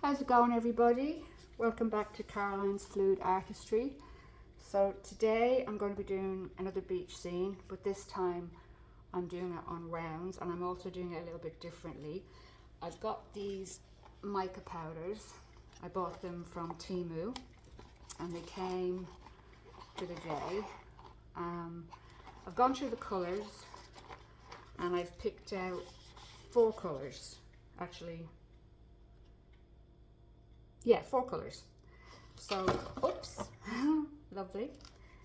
How's it going, everybody? Welcome back to Caroline's Fluid Artistry. So today I'm going to be doing another beach scene, but this time I'm doing it on rounds, and I'm also doing it a little bit differently. I've got these mica powders. I bought them from Temu and they came for the day. I've gone through the colours and I've picked out 4 colours, actually. Yeah, 4 colours. So, oops, lovely.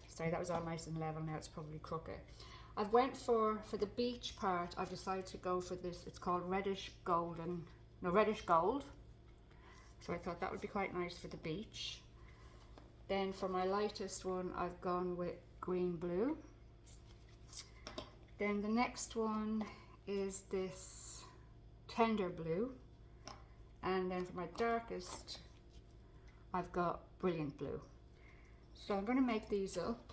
Sorry, that was all nice and level, now it's probably crooked. I've went for the beach part, I've decided to go for this, it's called reddish gold. So I thought that would be quite nice for the beach. Then for my lightest one, I've gone with green blue. Then the next one is this tender blue. And then for my darkest, I've got brilliant blue. So I'm going to make these up.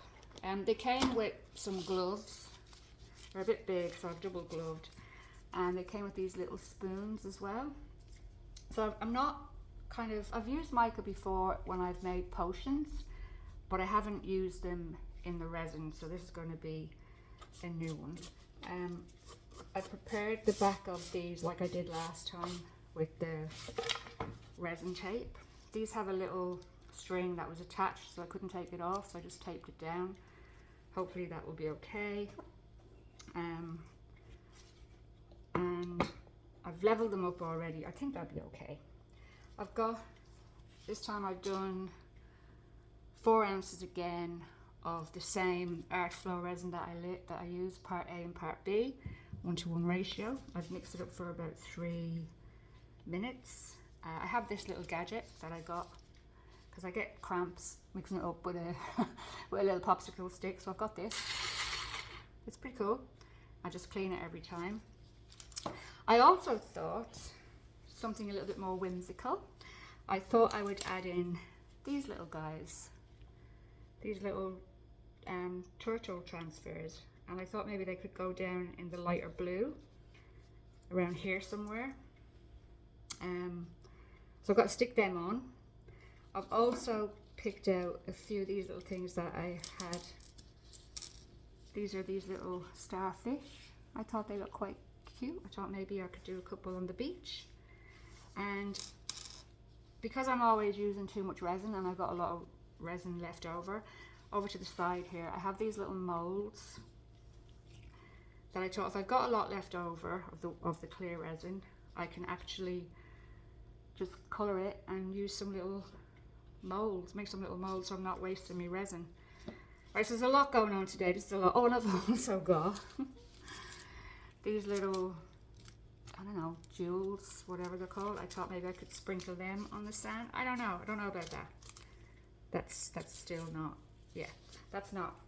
They came with some gloves. They're a bit big, so I've double gloved. And they came with these little spoons as well. So I've used mica before when I've made potions, but I haven't used them in the resin, so this is going to be a new one. I prepared the back of these like I did last time with the resin tape. These have a little string that was attached, so I couldn't take it off, so I just taped it down. Hopefully that will be okay. And I've leveled them up already. I think that'll be okay. This time I've done 4 ounces again of the same Art Flow resin that I use, part A and part B, 1:1 ratio. I've mixed it up for about 3 minutes. I have this little gadget that I got because I get cramps mixing it up with a with a little popsicle stick, so I've got this. It's pretty cool. I just clean it every time. I also thought something a little bit more whimsical. I thought I would add in these little guys, these little turtle transfers, and I thought maybe they could go down in the lighter blue around here somewhere. So I've got to stick them on. I've also picked out a few of these little things that I had. These are these little starfish. I thought they looked quite cute. I thought maybe I could do a couple on the beach. And because I'm always using too much resin and I've got a lot of resin left over to the side here, I have these little molds that I thought if I've got a lot left over of the clear resin, I can actually just colour it and use some little molds, make some little molds so I'm not wasting my resin. Right, so there's a lot going on today. This is a lot. Oh, and I've also got these little, I don't know, jewels, whatever they're called. I thought maybe I could sprinkle them on the sand. I don't know about that. That's still not, yeah, let's not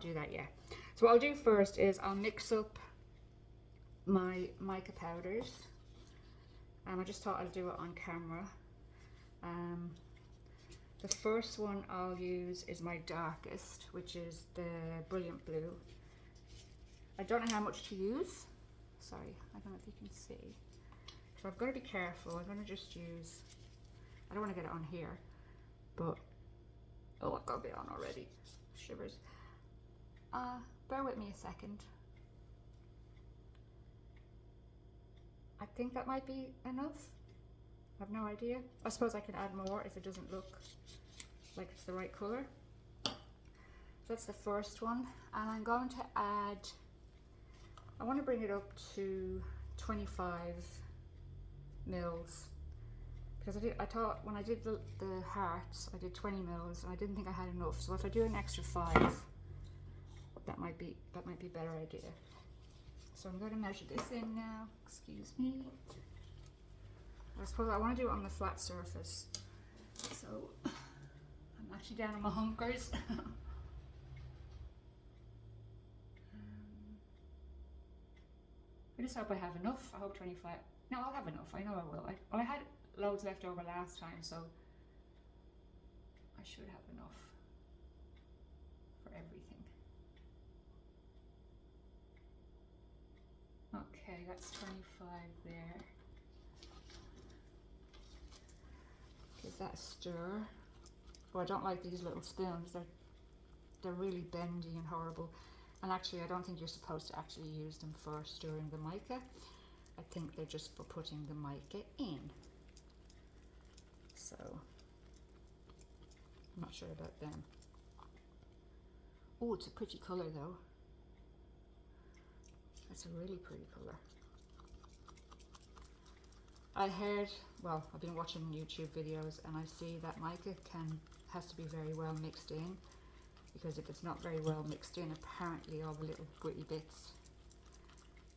do that yet. So what I'll do first is I'll mix up my mica powders. I just thought I'd do it on camera. The first one I'll use is my darkest, which is the brilliant blue. I don't know how much to use. Sorry, I don't know if you can see. So I've got to be careful. I'm going to just use, I don't want to get it on here, but, oh, I've got a bit on already. Shivers. Bear with me a second. I think that might be enough. I have no idea. I suppose I can add more if it doesn't look like it's the right colour. So that's the first one. And I'm going to add, I want to bring it up to 25 mils. Because I thought when I did the hearts, I did 20 mils and I didn't think I had enough. So if I do an extra 5, that might be a better idea. So I'm going to measure this in now, excuse me. I suppose I want to do it on the flat surface. So I'm actually down on my hunkers. I just hope I have enough. I hope 25. No, I'll have enough. I know I will. Well, I had loads left over last time, so I should have enough for everything. Okay, that's 25 there. that a stir. Oh, I don't like these little spoons. They're really bendy and horrible. And actually, I don't think you're supposed to actually use them for stirring the mica. I think they're just for putting the mica in. So, I'm not sure about them. Oh, it's a pretty colour though. That's a really pretty colour. I heard, well, I've been watching YouTube videos and I see that mica has to be very well mixed in, because if it's not very well mixed in, apparently all the little gritty bits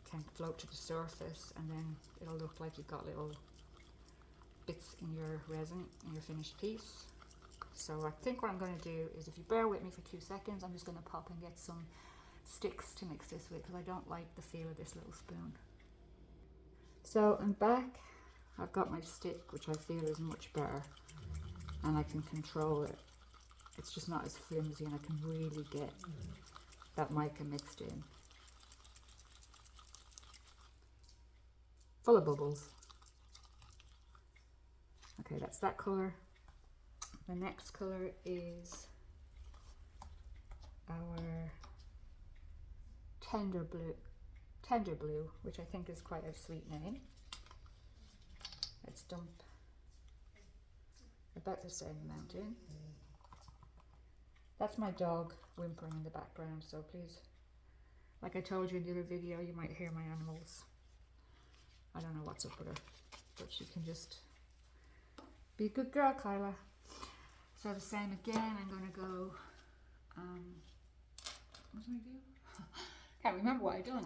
can float to the surface, and then it'll look like you've got little bits in your resin, in your finished piece. So I think what I'm going to do is, if you bear with me for 2 seconds, I'm just going to pop and get some sticks to mix this with, because I don't like the feel of this little spoon. So I'm back. I've got my stick, which I feel is much better, and I can control it. It's just not as flimsy, and I can really get that mica mixed in. Full of bubbles. Okay, that's that colour. The next colour is our tender blue, which I think is quite a sweet name. Let's dump about the same amount in. That's my dog whimpering in the background, so please, like I told you in the other video, you might hear my animals. I don't know what's up with her, but she can just be a good girl, Kyla. So the same again, I'm going to go, what did I do? Can't remember what I done.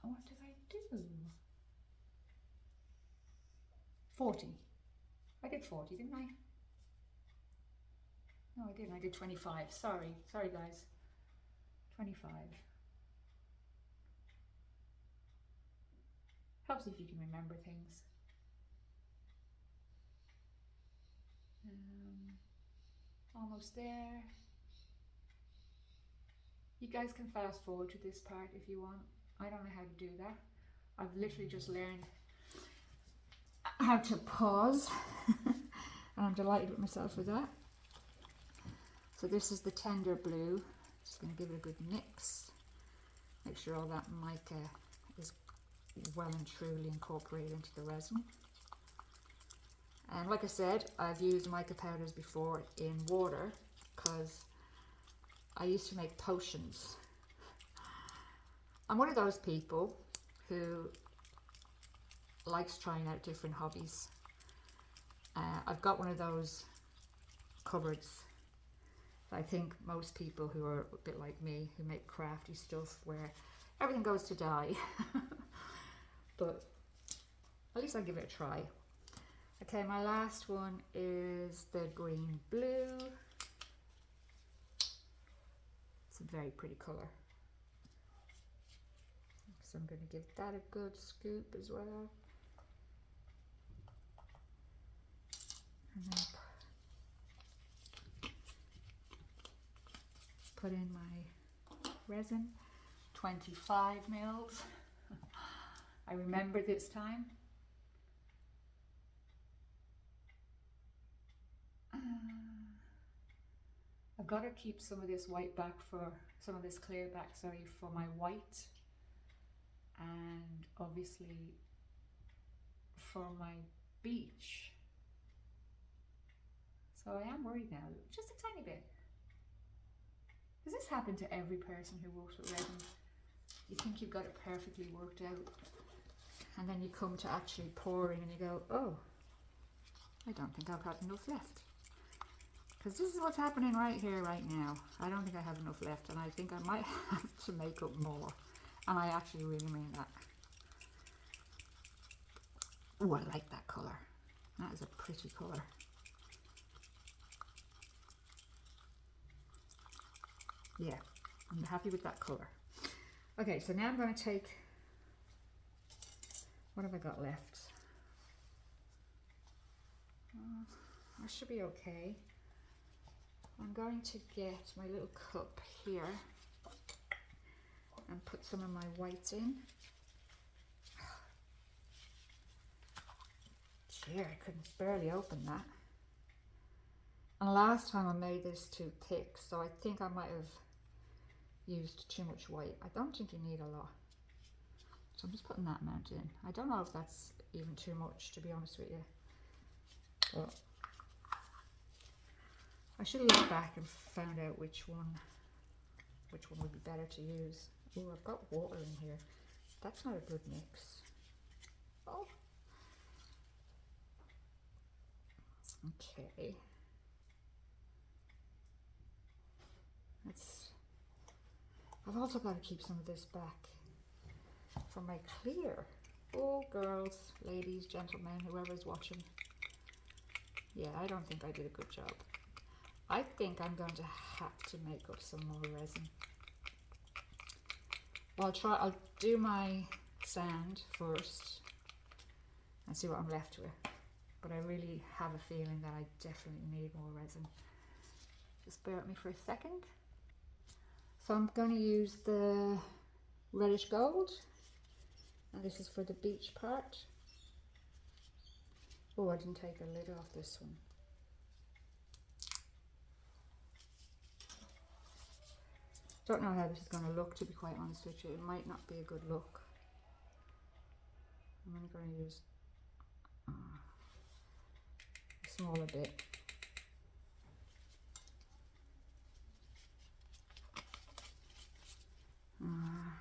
What did I do? 40. I did 40, didn't I? No, I didn't. I did 25. Sorry guys. 25. Helps if you can remember things. Almost there. You guys can fast forward to this part if you want. I don't know how to do that. I've literally just learned how to pause and I'm delighted with myself with that. So this is the tender blue. Just going to give it a good mix. Make sure all that mica is well and truly incorporated into the resin. And like I said, I've used mica powders before in water because I used to make potions. I'm one of those people who likes trying out different hobbies. I've got one of those cupboards. I think most people who are a bit like me, who make crafty stuff where everything goes to die. But at least I'll give it a try. Okay, my last one is the green blue. It's a very pretty colour. So I'm going to give that a good scoop as well. And then put in my resin, 25 mils. I remember this time. I've got to keep some of this white back for, some of this clear back, sorry, for my white, and obviously for my beach. So I am worried now, just a tiny bit. Does this happen to every person who works with resin? You think you've got it perfectly worked out, and then you come to actually pouring and you go, oh, I don't think I've got enough left. Because this is what's happening right here, right now. I don't think I have enough left, and I think I might have to make up more. And I actually really mean that. Oh, I like that colour. That is a pretty colour. Yeah, I'm happy with that colour. Okay, so now I'm going to take, what have I got left? I should be okay. I'm going to get my little cup here and put some of my white in. dear, I couldn't barely open that. And last time I made this too thick, so I think I might have used too much white. I don't think you need a lot. So I'm just putting that amount in. I don't know if that's even too much, to be honest with you. But I should have looked back and found out which one would be better to use. Oh, I've got water in here. That's not a good mix. Oh. Okay. I've also got to keep some of this back for my clear. Oh, girls, ladies, gentlemen, whoever's watching. Yeah, I don't think I did a good job. I think I'm going to have to make up some more resin. Well, I'll do my sand first and see what I'm left with. But I really have a feeling that I definitely need more resin. Just bear with me for a second. So I'm going to use the reddish gold, and this is for the beach part. Oh, I didn't take the lid off this one. Don't know how this is going to look, to be quite honest with you. It might not be a good look. I'm only going to use a smaller bit.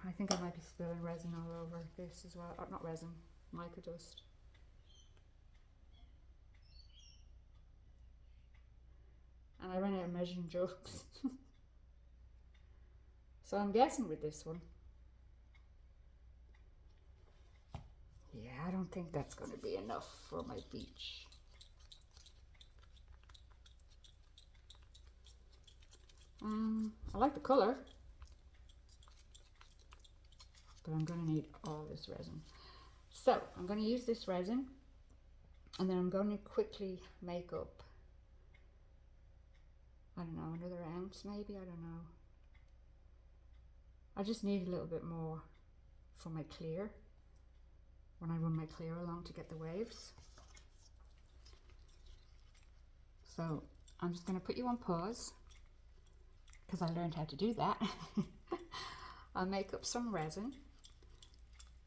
I think I might be spilling resin all over this as well. Not resin, mica dust. And I ran out of measuring jugs. So I'm guessing with this one. Yeah, I don't think that's going to be enough for my beach. I like the colour, but I'm going to need all this resin. So I'm going to use this resin, and then I'm going to quickly make up, I don't know, another ounce maybe, I don't know. I just need a little bit more for my clear, when I run my clear along to get the waves. So I'm just going to put you on pause, because I learned how to do that. I'll make up some resin,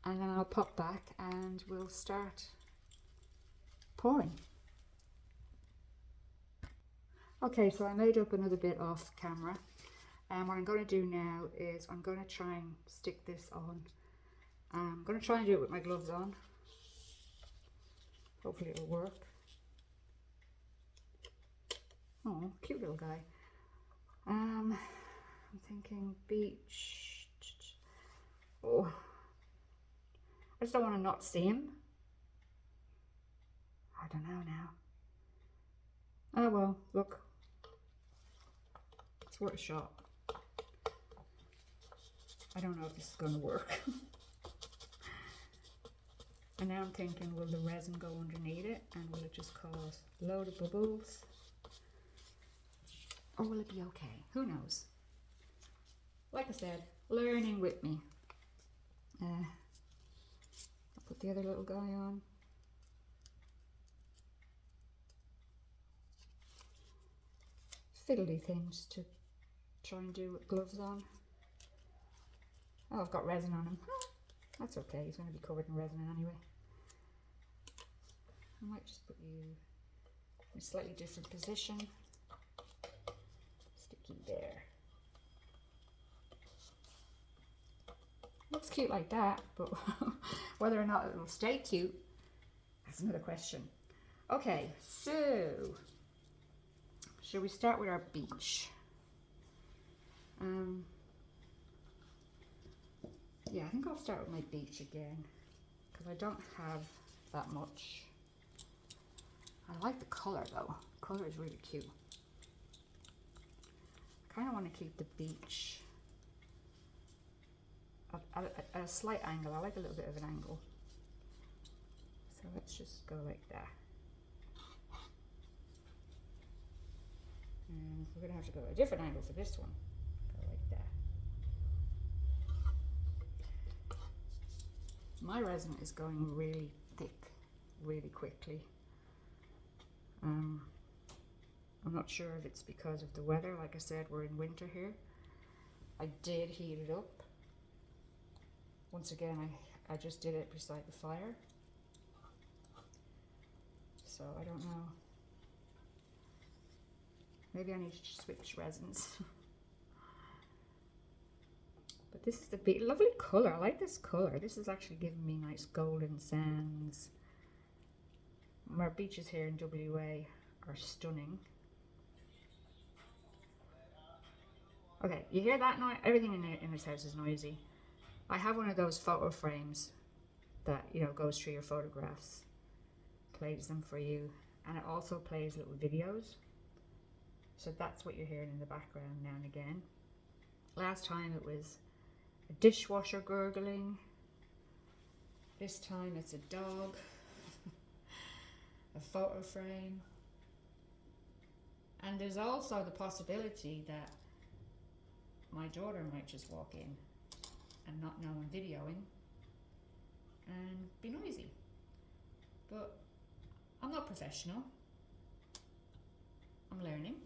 and then I'll pop back and we'll start pouring. Okay, so I made up another bit off camera, and what I'm going to do now is I'm going to try and stick this on. I'm going to try and do it with my gloves on. Hopefully it'll work. Oh, cute little guy. I'm thinking beach. Oh, I just don't want to not see him. I don't know now. Oh well, look. It's worth a shot. I don't know if this is going to work. And now I'm thinking, will the resin go underneath it and will it just cause a load of bubbles? Or will it be okay? Who knows? Like I said, learning with me. I'll put the other little guy on. Fiddly things to try and do with gloves on. Oh, I've got resin on him. That's okay, he's going to be covered in resin anyway. I might just put you in a slightly different position. Stick you there. Looks cute like that, but whether or not it will stay cute, that's another question. Okay, so shall we start with our beach? Yeah, I think I'll start with my beach again, because I don't have that much. I like the colour though. The colour is really cute. I kind of want to keep the beach at a slight angle. I like a little bit of an angle. So let's just go like that. And we're going to have to go a different angle for this one. Go like that. My resin is going really thick, really quickly. I'm not sure if it's because of the weather. Like I said, we're in winter here. I did heat it up. Once again, I just did it beside the fire. So I don't know. Maybe I need to switch resins. But this is the lovely colour. I like this colour. This is actually giving me nice golden sands. Our beaches here in WA are stunning. Okay, you hear that noise? Everything in this house is noisy. I have one of those photo frames that, you know, goes through your photographs, plays them for you, and it also plays little videos. So that's what you're hearing in the background now and again. Last time it was a dishwasher gurgling. This time it's a dog, a photo frame. And there's also the possibility that my daughter might just walk in and not know I'm videoing and be noisy. But I'm not professional. I'm learning.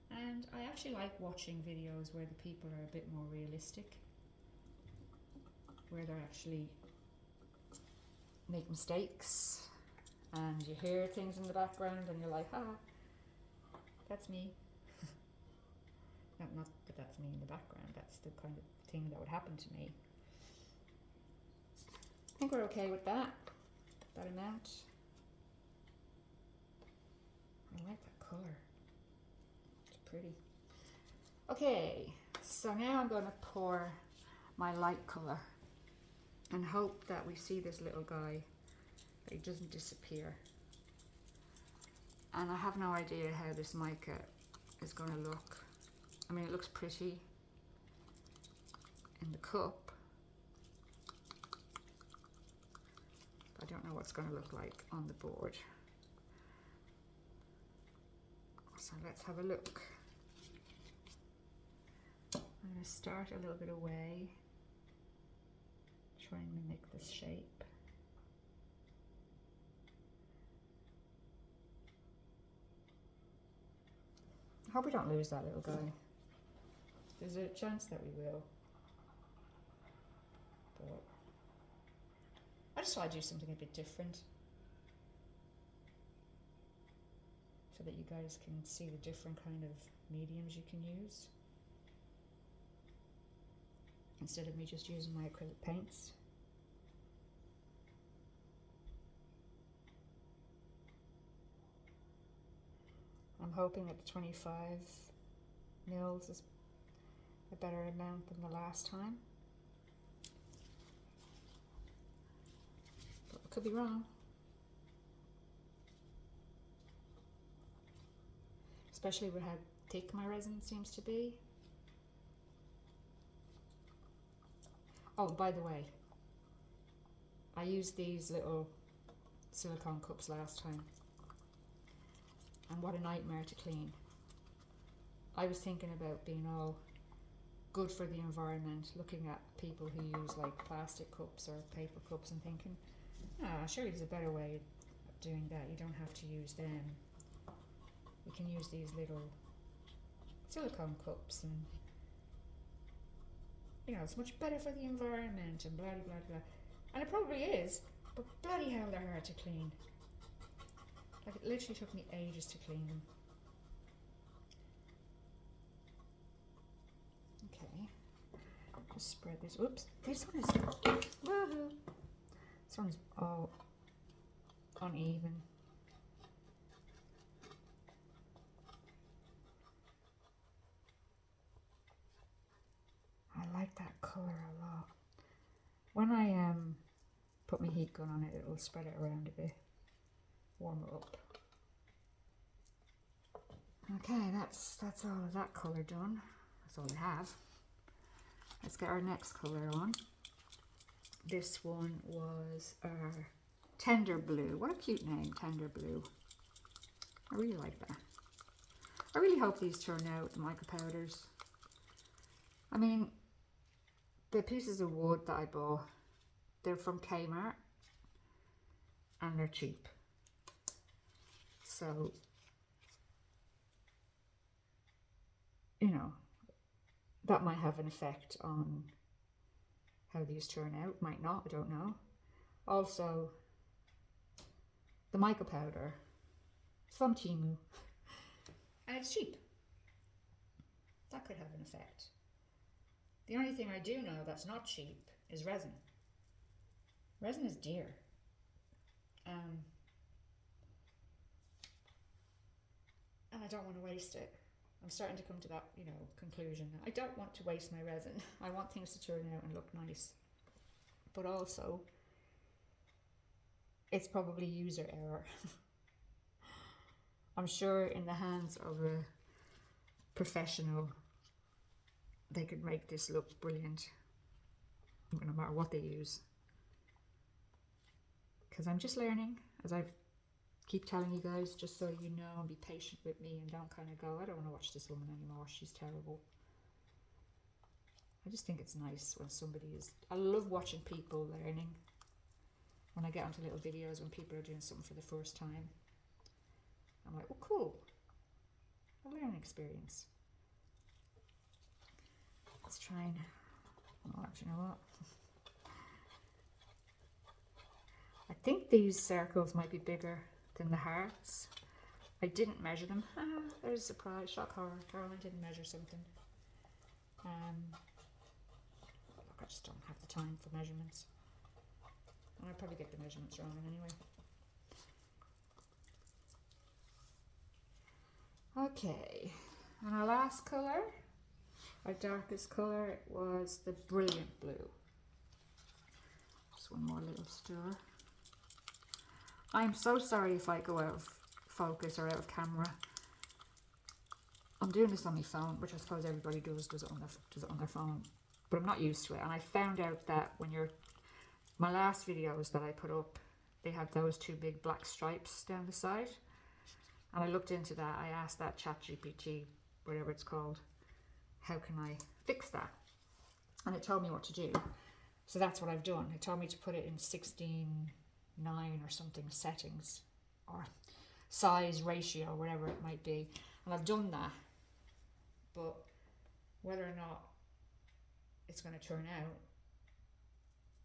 And I actually like watching videos where the people are a bit more realistic, where they're actually make mistakes and you hear things in the background and you're like, ha, that's me. Not that that's me in the background, that's the kind of thing that would happen to me. I think we're okay with that amount. I like that colour. It's pretty. Okay, so now I'm going to pour my light colour and hope that we see this little guy, that he doesn't disappear. And I have no idea how this mica is going to look. I mean, it looks pretty in the cup. I don't know what's going to look like on the board. So let's have a look. I'm going to start a little bit away, try and mimic this shape. I hope we don't lose that little guy. There's a chance that we will. But I just thought I'd do something a bit different, so that you guys can see the different kind of mediums you can use, instead of me just using my acrylic paints. I'm hoping that the 25 mils is a better amount than the last time, but I could be wrong. Especially with how thick my resin seems to be. Oh, by the way, I used these little silicone cups last time, and what a nightmare to clean. I was thinking about being all good for the environment, looking at people who use like plastic cups or paper cups and thinking, surely there's a better way of doing that. You don't have to use them. You can use these little silicone cups, and you know, it's much better for the environment and blah blah blah. And it probably is, but bloody hell, they're hard to clean. Like, it literally took me ages to clean them. Okay, just spread this. Oops, this one is, woohoo! This one's all uneven. I like that colour a lot. When I put my heat gun on it, it'll spread it around a bit, warm it up. Okay, that's all of that colour done. That's all I have. Let's get our next colour on. This one was our Tender Blue. What a cute name, Tender Blue. I really like that. I really hope these turn out, the mica powders. I mean, the pieces of wood that I bought, they're from Kmart and they're cheap. So, you know, that might have an effect on how these turn out. Might not, I don't know. Also, the mica powder, it's from Temu, and it's cheap. That could have an effect. The only thing I do know that's not cheap is resin. Resin is dear. And I don't want to waste it. I'm starting to come to that, conclusion. I don't want to waste my resin. I want things to turn out and look nice. But also, it's probably user error. I'm sure in the hands of a professional, they could make this look brilliant, no matter what they use. Because I'm just learning, as I keep telling you guys, just so you know, and be patient with me and don't kind of go, I don't want to watch this woman anymore, she's terrible. I just think it's nice when somebody is, I love watching people learning. When I get onto little videos when people are doing something for the first time, I'm like, oh cool, a learning experience. Let's try and, oh, actually, you know what? I think these circles might be bigger than the hearts. I didn't measure them. There's a surprise, shock horror. Caroline didn't measure something. Look, I just don't have the time for measurements. And I'll probably get the measurements wrong anyway. Okay, and our last colour, our darkest colour, was the brilliant blue. Just one more little stir. I'm so sorry if I go out of focus or out of camera. I'm doing this on my phone, which I suppose everybody does it on their phone, but I'm not used to it. And I found out that when my last videos that I put up, they have those two big black stripes down the side. And I looked into that. I asked that ChatGPT, whatever it's called, how can I fix that? And it told me what to do. So that's what I've done. It told me to put it in 16:9 or something settings, or size ratio, whatever it might be. And I've done that. But whether or not it's going to turn out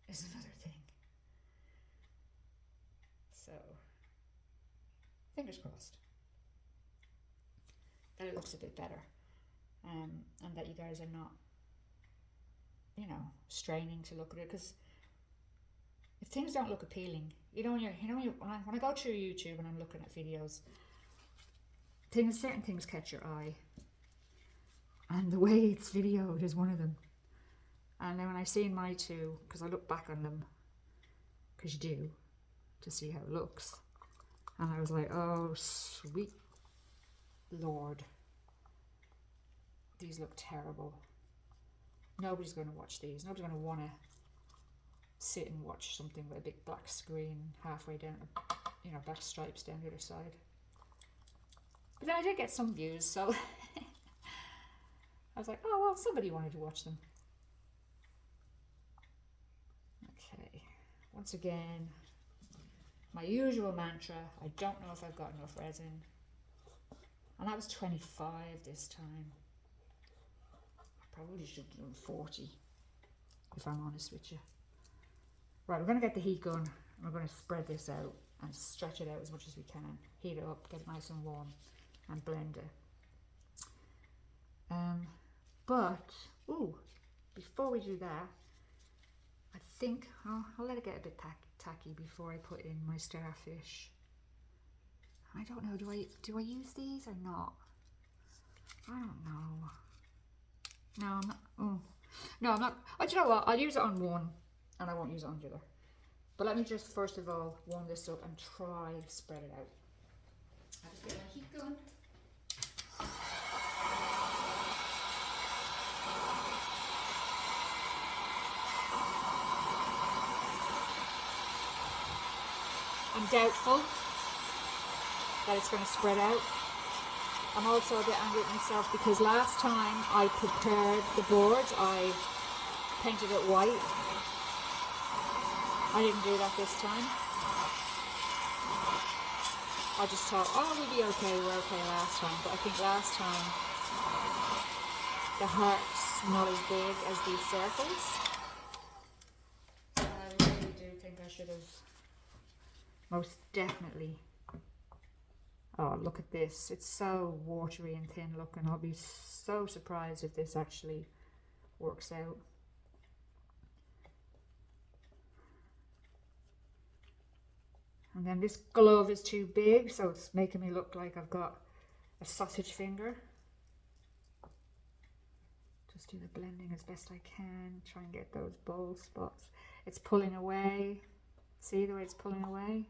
is another thing. So, fingers crossed that it looks a bit better, and that you guys are not, straining to look at it. Because if things don't look appealing, when I go through YouTube and I'm looking at videos, certain things catch your eye, and the way it's videoed is one of them. And then when I seen my two, because I look back on them, because you do, to see how it looks, and I was like, oh sweet Lord, these look terrible. Nobody's going to watch these. Nobody's going to want to sit and watch something with a big black screen halfway down, black stripes down the other side. But then I did get some views, so I was like, oh well, somebody wanted to watch them. Okay, once again, my usual mantra, I don't know if I've got enough resin. And that was 25 this time. I probably should have done 40, if I'm honest with you. Right, we're going to get the heat gun, and we're going to spread this out and stretch it out as much as we can. Heat it up, get it nice and warm, and blend it. But, before we do that, I think I'll let it get a bit tacky before I put in my starfish. I don't know, do I use these or not? I don't know. No, I'm not. No, I'm not. Do you know what? I'll use it on one and I won't use it on the other. But let me just first of all warm this up and try to spread it out. I'll just get my heat going. I'm doubtful that it's going to spread out. I'm also a bit angry at myself because last time I prepared the board, I painted it white. I didn't do that this time. I just thought, oh, we'll be okay, we're okay last time. But I think last time the heart's not as big as these circles. So I really do think I should have most definitely. Oh, look at this. It's so watery and thin looking. I'll be so surprised if this actually works out. And then this glove is too big, so it's making me look like I've got a sausage finger. Just do the blending as best I can. Try and get those bold spots. It's pulling away. See the way it's pulling away?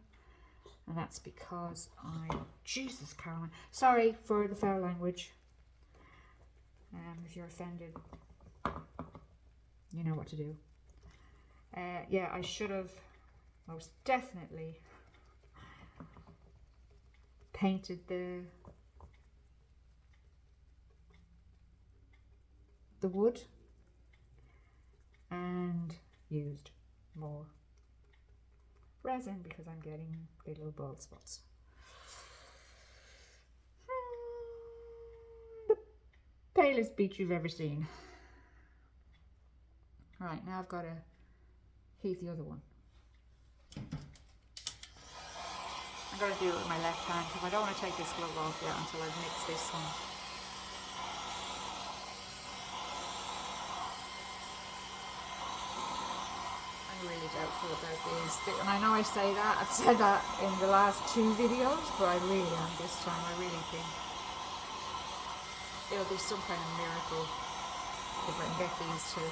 And that's because Jesus, Caroline. Sorry for the foul language. If you're offended, you know what to do. Yeah, I should have most definitely painted the wood and used more resin because I'm getting little bald spots. The palest beach you've ever seen. Right, now I've got to heat the other one. I'm going to do it with my left hand because I don't want to take this glove off yet until I've mixed this one. I'm really doubtful about these. And I know I say that, I've said that in the last 2 videos, but I really am this time. I really think it'll be some kind of miracle if I can get these to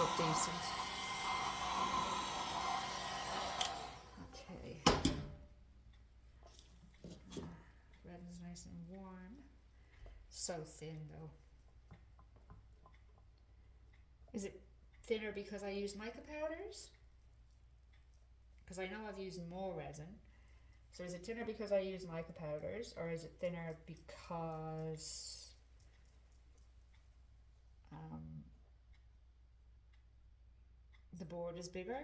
look decent. Okay. Resin's nice and warm. So thin though. Is it thinner because I use mica powders? Because I know I've used more resin. So is it thinner because I use mica powders, or is it thinner because the board is bigger?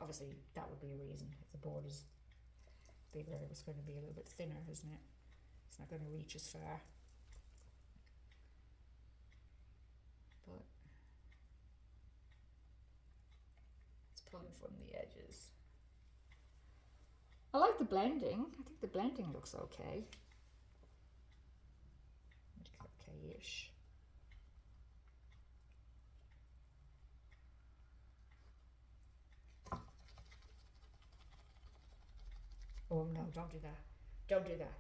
Obviously that would be a reason. If the board is bigger, it's going to be a little bit thinner, isn't it? It's not going to reach as far. But it's pulling from the edges. I like the blending. I think the blending looks okay. Okay-ish. Oh no, don't do that. Don't do that.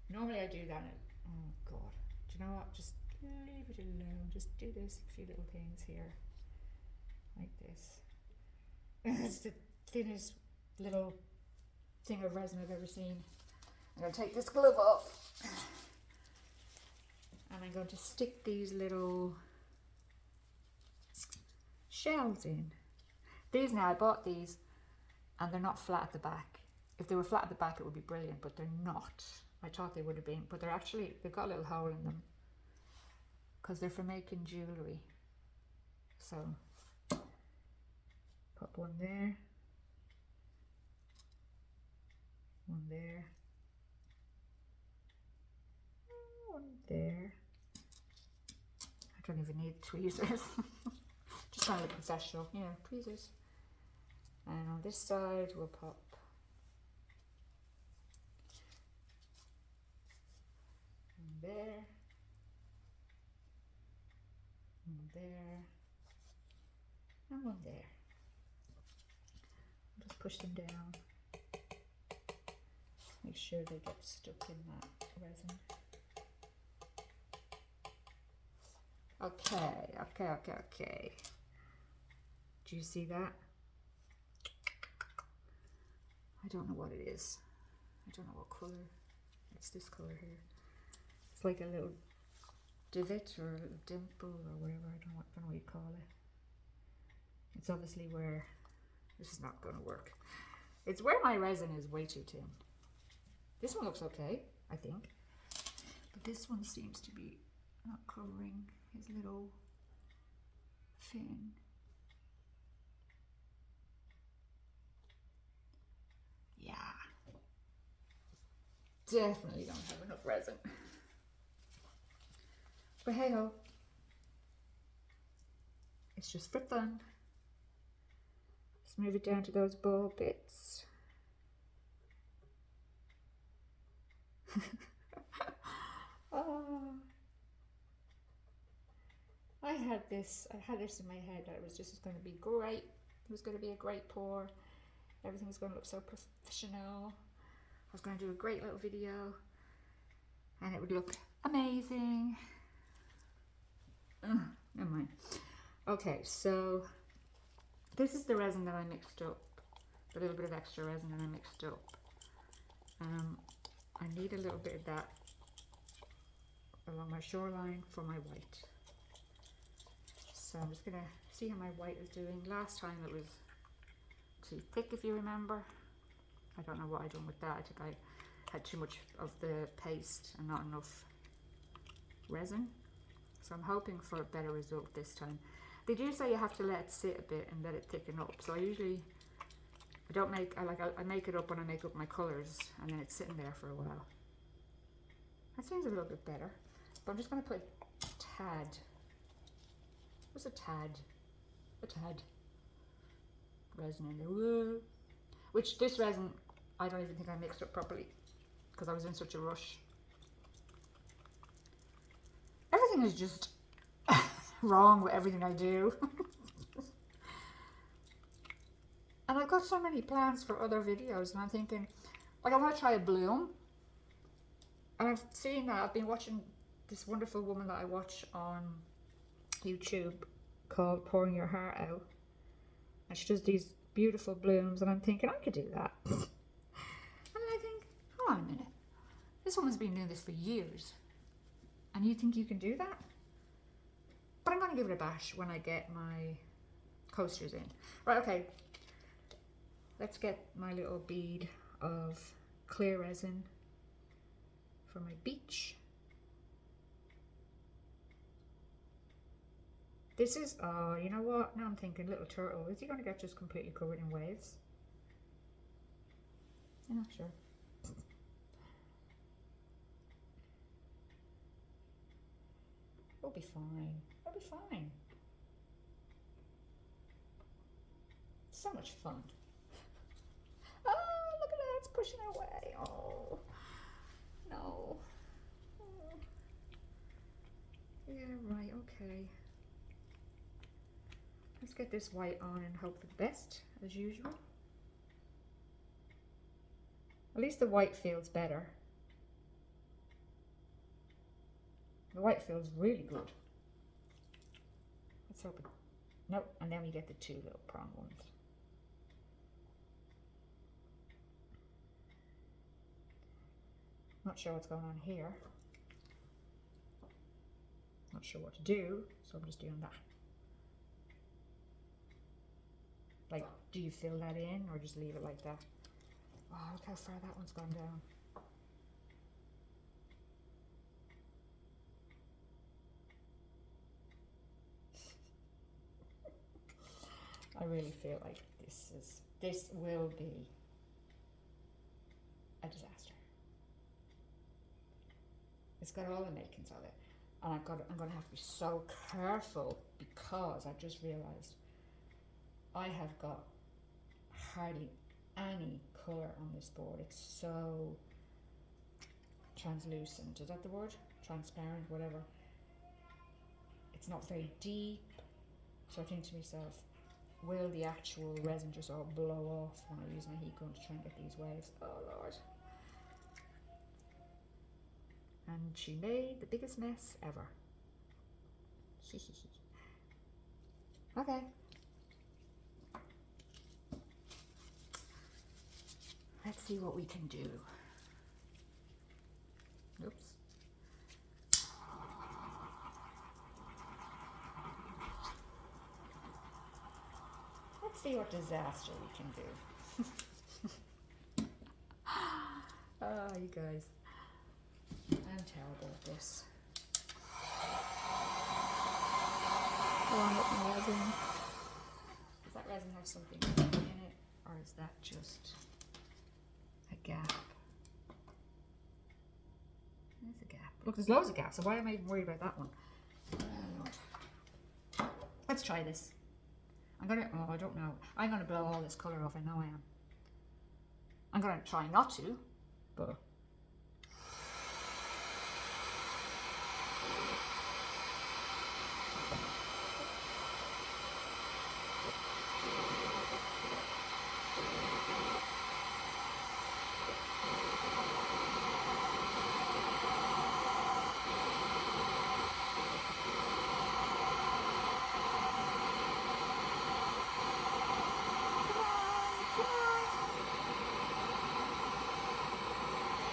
Normally I do that. Oh God. Do you know what? Just leave it alone. Just do this, a few little things here. Like this. It's the thinnest little thing of resin I've ever seen. I'm going to take this glove off. And I'm going to stick these little shells in. These now, I bought these and they're not flat at the back. If they were flat at the back, it would be brilliant, but they're not. I thought they would have been, but they're actually, they've got a little hole in them because they're for making jewellery. So, put one there, one there, one there. I don't even need tweezers. Just kind of professional, you know, tweezers. And on this side, we'll pop one there, one there, and one there. Just push them down. Make sure they get stuck in that resin. Okay. Do you see that? I don't know what it is. I don't know what colour. It's this colour here. It's like a little divot or a little dimple or whatever. I don't know what you call it. It's obviously where this is not going to work. It's where my resin is way too thin. This one looks okay, I think. But this one seems to be not covering his little fin. Yeah. definitely don't have enough resin. But hey ho, it's just for fun. Let's move it down to those ball bits. Oh, I had this in my head that it was just going to be great. It was going to be a great pour. Everything was going to look so professional. I was going to do a great little video and it would look amazing. Never mind. Okay, so this is the resin that I mixed up. A little bit of extra resin that I mixed up. I need a little bit of that along my shoreline for my white. So I'm just gonna see how my white is doing. Last time it was too thick, if you remember. I don't know what I done with that. I think I had too much of the paste and not enough resin. So I'm hoping for a better result this time. They do say you have to let it sit a bit and let it thicken up. So I usually, I make it up when I make up my colours and then it's sitting there for a while. That seems a little bit better. But I'm just going to put a tad. What's a tad? A tad. Resin in there. Whoa. Which this resin, I don't even think I mixed up properly because I was in such a rush. Everything is just wrong with everything I do. And I've got so many plans for other videos and I'm thinking, like, I want to try a bloom. And I've seen that, I've been watching this wonderful woman that I watch on YouTube called Pouring Your Heart Out. And she does these beautiful blooms and I'm thinking, I could do that. And then I think, hold on a minute. This woman's been doing this for years. And you think you can do that? But I'm going to give it a bash when I get my coasters in. Right, okay. Let's get my little bead of clear resin for my beach. This is, oh, you know what? Now I'm thinking, little turtle, is he going to get just completely covered in waves? I'm not sure. We'll be fine. We'll be fine. So much fun. Oh, look at that, it's pushing away. Oh, no. Oh. Yeah, right, okay. Let's get this white on and hope for the best, as usual. At least the white feels better. The white feels really good. Let's hope it. Nope, and then we get the two little prong ones. Not sure what's going on here. Not sure what to do, so I'm just doing that. Like, do you fill that in or just leave it like that? Oh, look how far that one's gone down. I really feel like this will be a disaster. It's got all the makings of it. And I'm going to have to be so careful because I've just realised I have got hardly any colour on this board. It's so translucent. Is that the word? Transparent, whatever. It's not very deep. So I think to myself, will the actual resin just all blow off when I use my heat gun to try and get these waves? Oh Lord. And she made the biggest mess ever. Okay. Let's see what we can do. Oops. Let's see what disaster we can do. Oh, you guys. I'm terrible at this. Go on with my resin. Does that resin have something in it? Or is that just a gap? Look, there's loads of gaps, so why am I even worried about that one? Let's try this. I'm gonna, oh, I don't know. I'm gonna blow all this colour off, I know I am. I'm gonna try not to, but.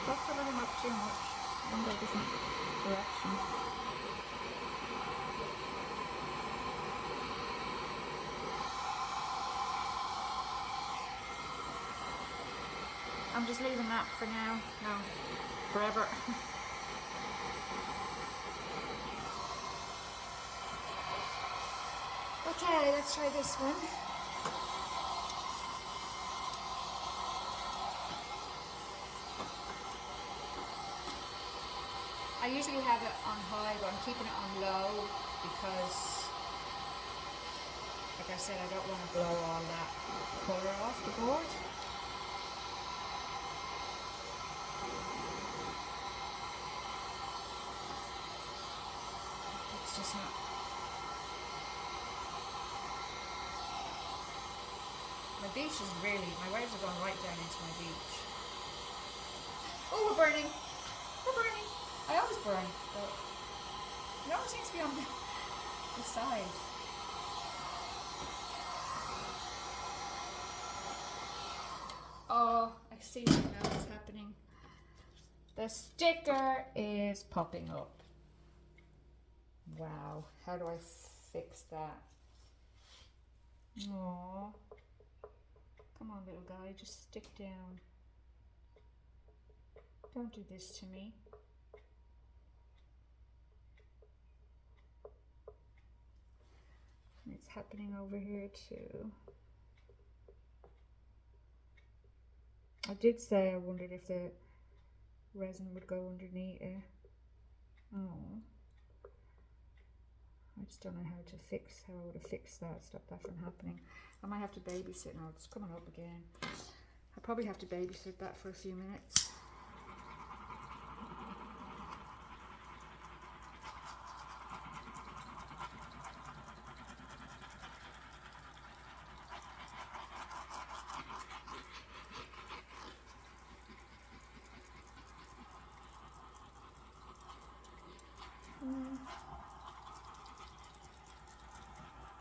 That's a little much too much. One go different direction. I'm just leaving that for now. No, forever. Okay, let's try this one. I usually have it on high, but I'm keeping it on low because, like I said, I don't want to blow all that colour off the board. It's just not. My beach is really, my waves are going right down into my beach. Oh, we're burning. We're burning. I always burn, but it always seems to be on the side. Oh, I see what now is happening. The sticker is popping up. Wow, how do I fix that? Aww. Come on, little guy, just stick down. Don't do this to me. It's happening over here too. I did say I wondered if the resin would go underneath it. Oh. I just don't know how I would have fixed that, stop that from happening. I might have to babysit now, it's coming up again. I probably have to babysit that for a few minutes.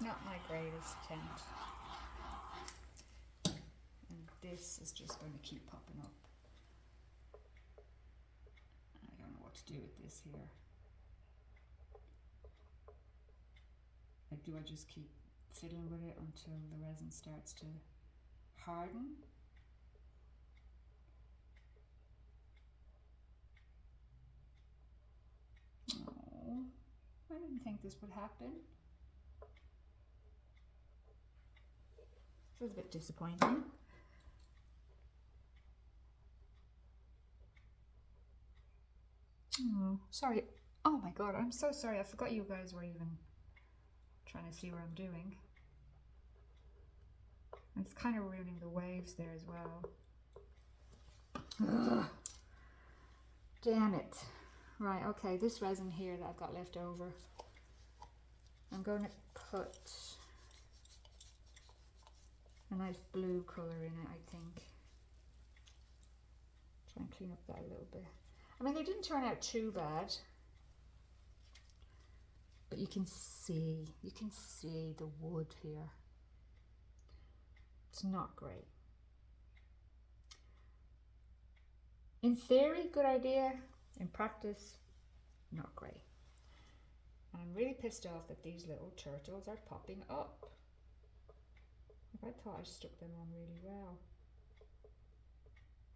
Not my greatest attempt. And this is just going to keep popping up. I don't know what to do with this here. Like, do I just keep fiddling with it until the resin starts to harden? Oh, I didn't think this would happen. This is a bit disappointing. Oh, sorry. Oh my god, I'm so sorry. I forgot you guys were even trying to see what I'm doing. And it's kind of ruining the waves there as well. Ugh. Damn it. Right, okay, this resin here that I've got left over, I'm going to put a nice blue colour in it, I think. Try and clean up that a little bit. I mean, they didn't turn out too bad, but you can see the wood here. It's not great. In theory, good idea. In practice, not great. And I'm really pissed off that these little turtles are popping up. I thought I stuck them on really well.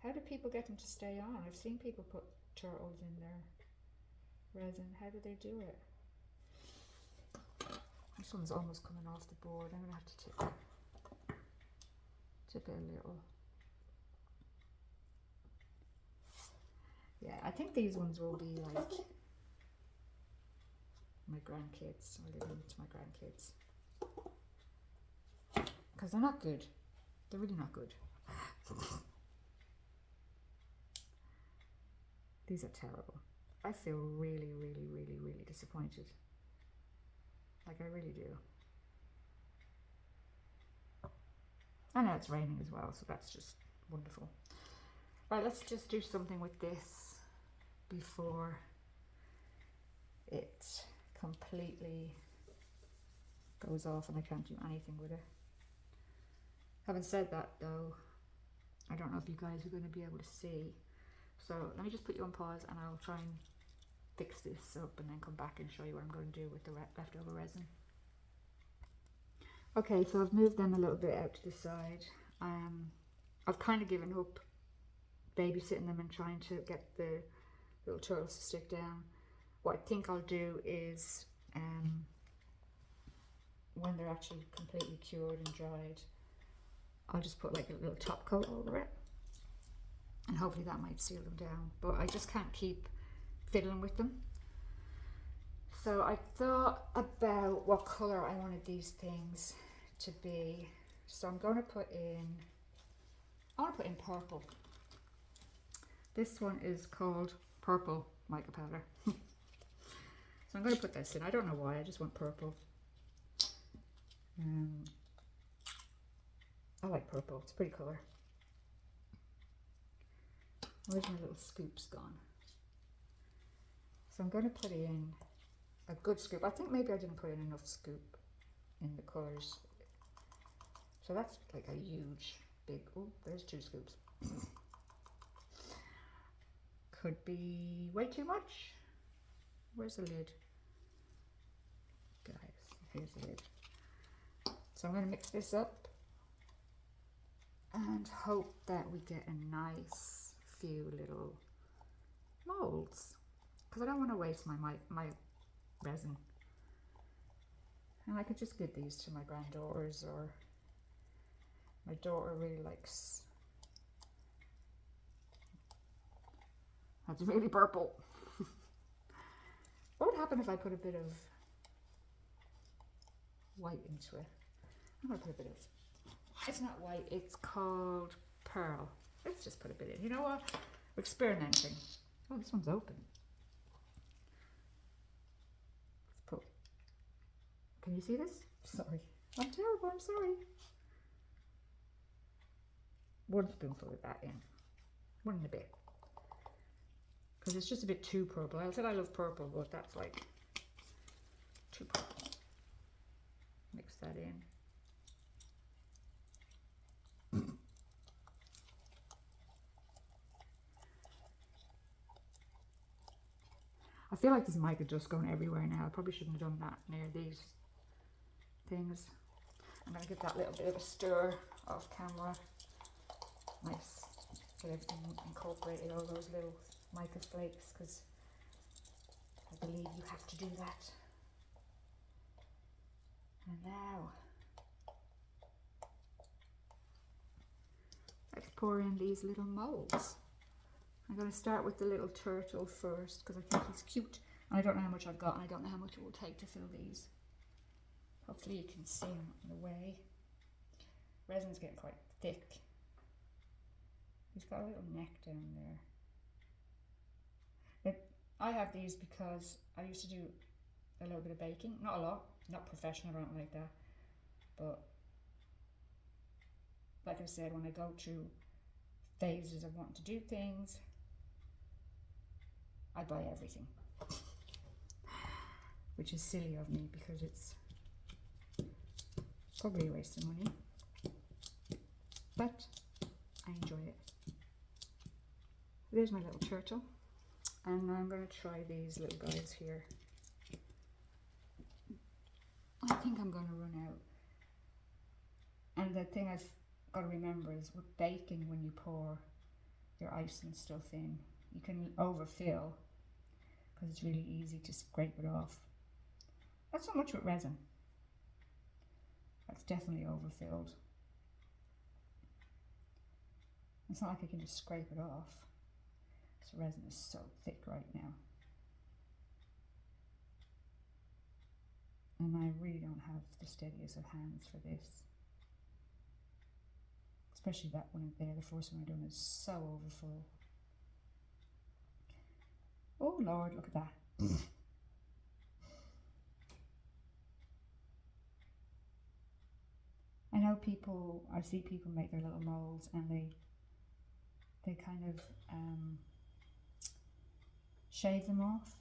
How do people get them to stay on? I've seen people put turtles in their resin. How do they do it? This one's almost coming off the board. I'm going to have to tip it a little. Yeah, I think these ones will be like my grandkids, or leave them to my grandkids. Because they're not good. They're really not good. These are terrible. I feel really, really, really, really disappointed. Like, I really do. I know it's raining as well, so that's just wonderful. Right, let's just do something with this before it completely goes off and I can't do anything with it. Having said that though, I don't know if you guys are going to be able to see. So let me just put you on pause and I'll try and fix this up and then come back and show you what I'm going to do with the leftover resin. Okay, so I've moved them a little bit out to the side. I've kind of given up babysitting them and trying to get the little turtles to stick down. What I think I'll do is, when they're actually completely cured and dried, I'll just put like a little top coat over it, and hopefully that might seal them down. But I just can't keep fiddling with them. So I thought about what colour I wanted these things to be. So I'm going to put in, I want to put in purple. This one is called Purple Mica Powder. So I'm going to put this in. I don't know why, I just want purple. I like purple, it's a pretty colour. Where's my little scoops gone? So I'm going to put in a good scoop. I think maybe I didn't put in enough scoop in the colours. So that's like a huge, big, oh, there's 2 scoops. Could be way too much. Where's the lid? Guys, here's the lid. So I'm going to mix this up and hope that we get a nice few little molds, because I don't want to waste my resin. And I could just give these to my granddaughters, or my daughter really likes, that's really purple. What would happen if I put a bit of white into it? I'm going to put a bit of, it's not white, it's called pearl. Let's just put a bit in. You know what? We're experimenting. Oh, this one's open. Let's put, can you see this? Sorry. I'm terrible, I'm sorry. 1 spoonful of that in. 1 and a bit. Because it's just a bit too purple. I said I love purple, but that's like too purple. Mix that in. I feel like there's mica dust going everywhere now. I probably shouldn't have done that near these things. I'm going to give that a little bit of a stir off camera. Nice. Get everything incorporated, all those little mica flakes, because I believe you have to do that. And now, let's pour in these little molds. I'm going to start with the little turtle first because I think he's cute. And I don't know how much I've got, and I don't know how much it will take to fill these. Hopefully you can see him in the way. Resin's getting quite thick. He's got a little neck down there. I have these because I used to do a little bit of baking. Not a lot, not professional or anything like that. But like I said, when I go through phases of wanting to do things, I buy everything. Which is silly of me because it's probably a waste of money. But I enjoy it. There's my little turtle. And I'm going to try these little guys here. I think I'm going to run out. And the thing I've got to remember is with baking, when you pour your ice and stuff in, you can overfill because it's really easy to scrape it off. Not so much with resin. That's definitely overfilled. It's not like I can just scrape it off. This resin is so thick right now. And I really don't have the steadiest of hands for this. Especially that one there, the first one I done is so overfull. Oh Lord, look at that. I know people, I see people make their little molds and they kind of shave them off.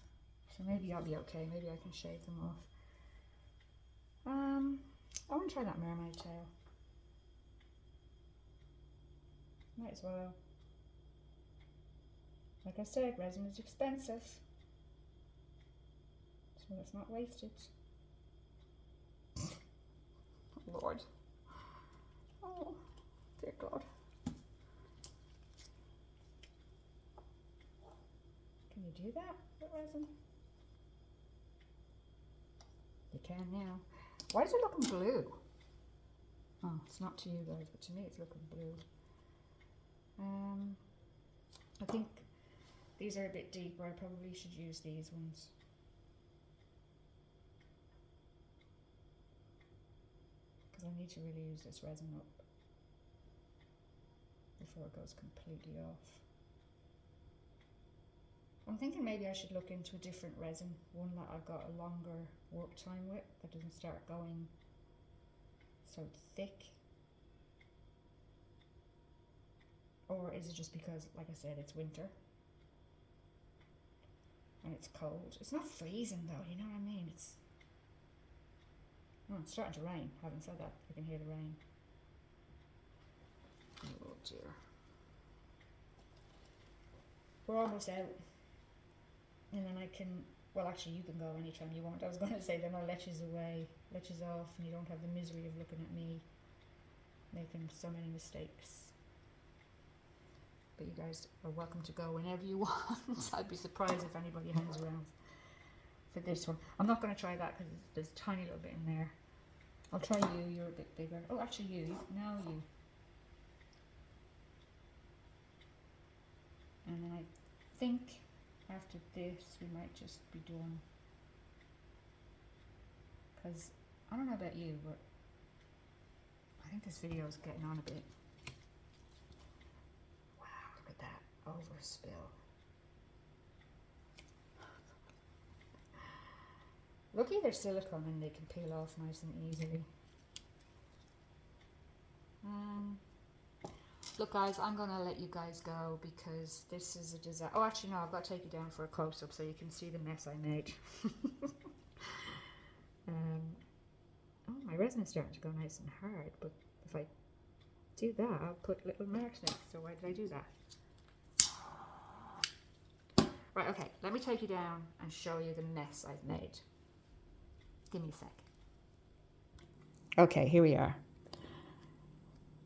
So maybe I'll be okay, maybe I can shave them off. I want to try that mermaid tail. Might as well. Like I said, resin is expensive, so let's not waste it. Lord. Oh, dear God. Can you do that with resin? You can now. Why is it looking blue? Oh, it's not to you guys, but to me it's looking blue. I think these are a bit deeper. I probably should use these ones. Because I need to really use this resin up before it goes completely off. I'm thinking maybe I should look into a different resin, one that I've got a longer work time with, that doesn't start going so thick. Or is it just because, like I said, it's winter and it's cold? It's not freezing though, you know what I mean? It's starting to rain. Having said that, I can hear the rain. Oh dear. We're almost out. And then I can, well actually you can go anytime you want. I was going to say then I'll let you off and you don't have the misery of looking at me making so many mistakes. But you guys are welcome to go whenever you want. I'd be surprised if anybody hangs around for this one. I'm not going to try that because there's a tiny little bit in there. I'll try you, you're a bit bigger. Oh, actually you, now you. And then I think after this we might just be done. Because I don't know about you, but I think this video is getting on a bit. Overspill. Lucky they're silicone and they can peel off nice and easily. Look guys, I'm gonna let you guys go because this is a disaster. Oh actually no, I've got to take you down for a close-up so you can see the mess I made. Oh, my resin is starting to go nice and hard, but if I do that I'll put little marks next, so why did I do that? Right, okay, let me take you down and show you the mess I've made. Give me a sec. Okay, here we are.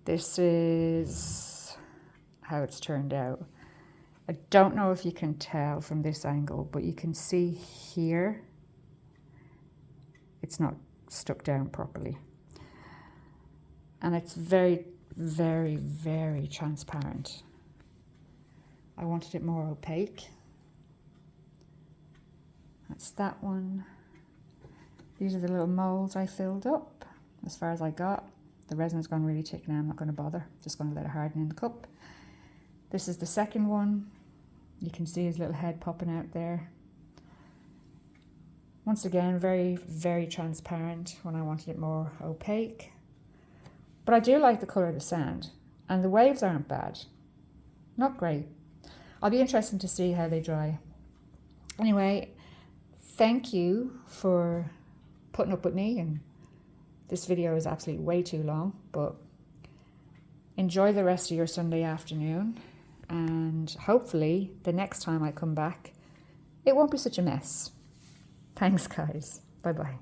This is how it's turned out. I don't know if you can tell from this angle, but you can see here, it's not stuck down properly. And it's very, very, very transparent. I wanted it more opaque. That's that one. These are the little molds I filled up as far as I got. The resin's gone really thick now, I'm not going to bother. Just going to let it harden in the cup. This is the second one. You can see his little head popping out there. Once again, very, very transparent when I wanted it more opaque. But I do like the colour of the sand. And the waves aren't bad. Not great. I'll be interested to see how they dry. Anyway, thank you for putting up with me, and this video is absolutely way too long, but enjoy the rest of your Sunday afternoon, and hopefully the next time I come back it won't be such a mess. Thanks guys, bye bye.